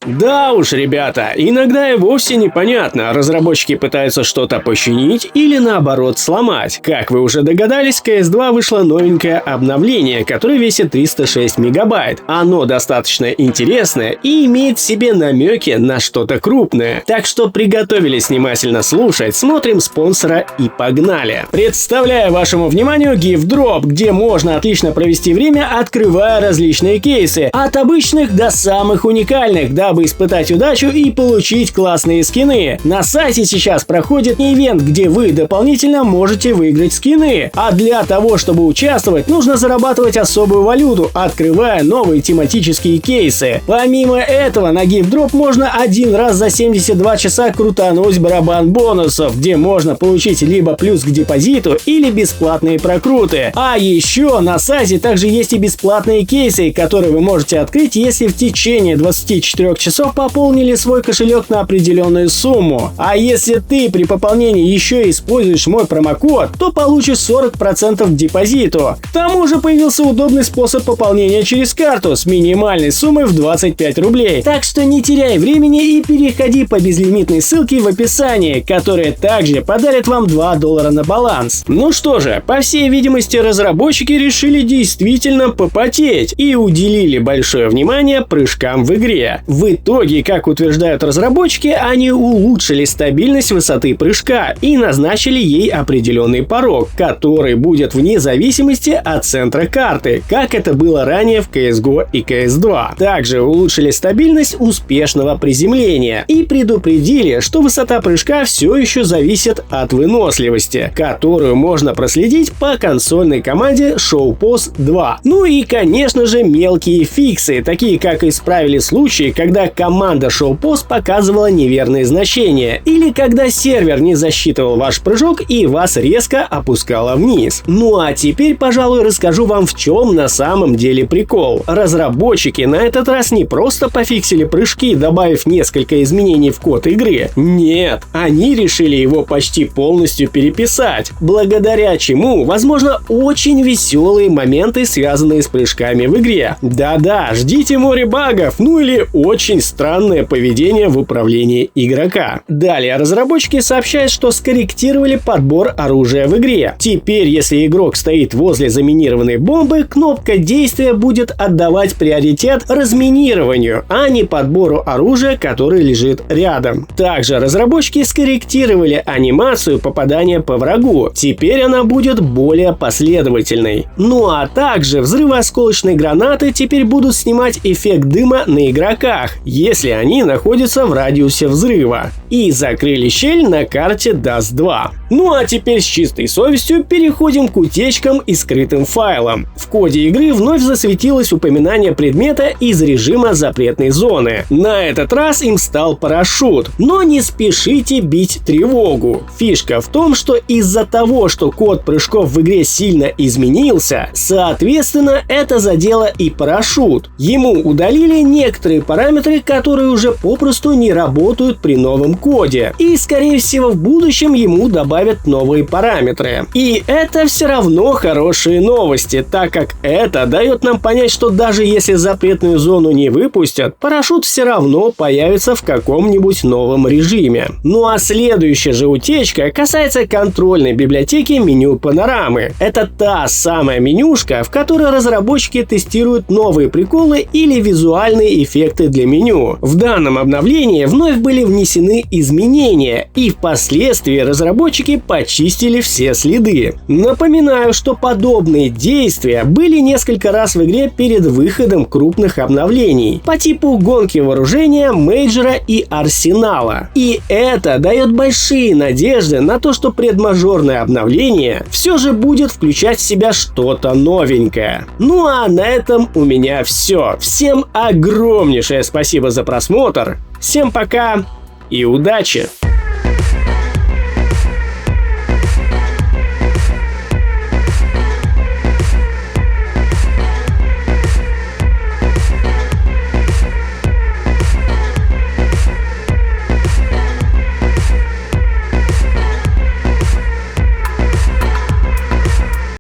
Да уж, ребята, иногда и вовсе непонятно, разработчики пытаются что-то починить или наоборот сломать. Как вы уже догадались, CS2 вышло новенькое обновление, которое весит 306 мегабайт. Оно достаточно интересное и имеет в себе намеки на что-то крупное. Так что приготовились внимательно слушать, смотрим спонсора и погнали. Представляю вашему вниманию GiftDrop, где можно отлично провести время, открывая различные кейсы, от обычных до самых уникальных, дабы испытать удачу и получить классные скины. На сайте сейчас проходит ивент, где вы дополнительно можете выиграть скины. А для того, чтобы участвовать, нужно зарабатывать особую валюту, открывая новые тематические кейсы. Помимо этого, на GiftDrop можно один раз за 72 часа крутануть барабан бонусов, где можно получить либо плюс к депозиту или бесплатные прокруты. А еще на сайте также есть и бесплатные кейсы, которые вы можете открыть, если в течение 24 часов пополнили свой кошелек на определенную сумму. А если ты при пополнении еще и используешь мой промокод, то получишь 40% к депозиту. К тому же появился удобный способ пополнения через карту с минимальной суммой в 25 рублей. Так что не теряй времени и переходи по безлимитной ссылке в описании, которая также подарит вам $2 на баланс. Ну что же, по всей видимости, разработчики решили действительно попотеть и уделили большое внимание прыжкам в игре. В итоге, как утверждают разработчики, они улучшили стабильность высоты прыжка и назначили ей определенный порог, который будет вне зависимости от центра карты, как это было ранее в CSGO и CS2. Также улучшили стабильность успешного приземления и предупредили, что высота прыжка все еще зависит от выносливости, которую можно проследить по консольной команде ShowPost 2. Ну и, конечно же, мелкие фиксы, такие как исправили случаи, когда команда ShowPost показывала неверные значения, или когда сервер не засчитывал ваш прыжок и вас резко опускало вниз. Ну а теперь, пожалуй, расскажу вам, в чем на самом деле прикол. Разработчики на этот раз не просто пофиксили прыжки, добавив несколько изменений в код игры. Нет, они решили его почти полностью переписать, благодаря чему, возможно, очень веселые моменты, связанные с прыжками в игре. Да-да, ждите море багов, ну или очень странное поведение в управлении игрока. Далее разработчики сообщают, что скорректировали подбор оружия в игре. Теперь, если игрок стоит возле заминированной бомбы, кнопка действия будет отдавать приоритет разминированию, а не подбору оружия, которое лежит рядом. Также разработчики скорректировали анимацию попадания по врагу. Теперь она будет более последовательной. Ну а также взрывы осколочной гранаты теперь будут снимать эффект дыма на игроках, если они находятся в радиусе взрыва. И закрыли щель на карте Dust 2. Ну а теперь с чистой совестью переходим к утечкам и скрытым файлам. В коде игры вновь засветилось упоминание предмета из режима запретной зоны. На этот раз им стал парашют. Но не спешите бить тревогу. Фишка в том, что из-за того, что код прыжков в игре сильно изменился, соответственно, это задело и парашют. Ему удалили некоторые параметры, которые уже попросту не работают при новом коде. И, скорее всего, в будущем ему добавят новые параметры. И это все равно хорошие новости, так как это дает нам понять, что даже если запретную зону не выпустят, парашют все равно появится в каком-нибудь новом режиме. Ну а следующая же утечка касается контрольной библиотеки меню панорамы. Это та самая менюшка, в которой разработчики тестируют новые приколы или визуальные эффекты для меню. В данном обновлении вновь были внесены изменения, и впоследствии разработчики почистили все следы. Напоминаю, что подобные действия были несколько раз в игре перед выходом крупных обновлений по типу гонки вооружения, мейджора и арсенала. И это дает большие надежды на то, что предмажорное обновление все же будет включать в себя что-то новенькое. Ну а на этом у меня все. Всем огромнейшее спасибо за просмотр. Всем пока и удачи!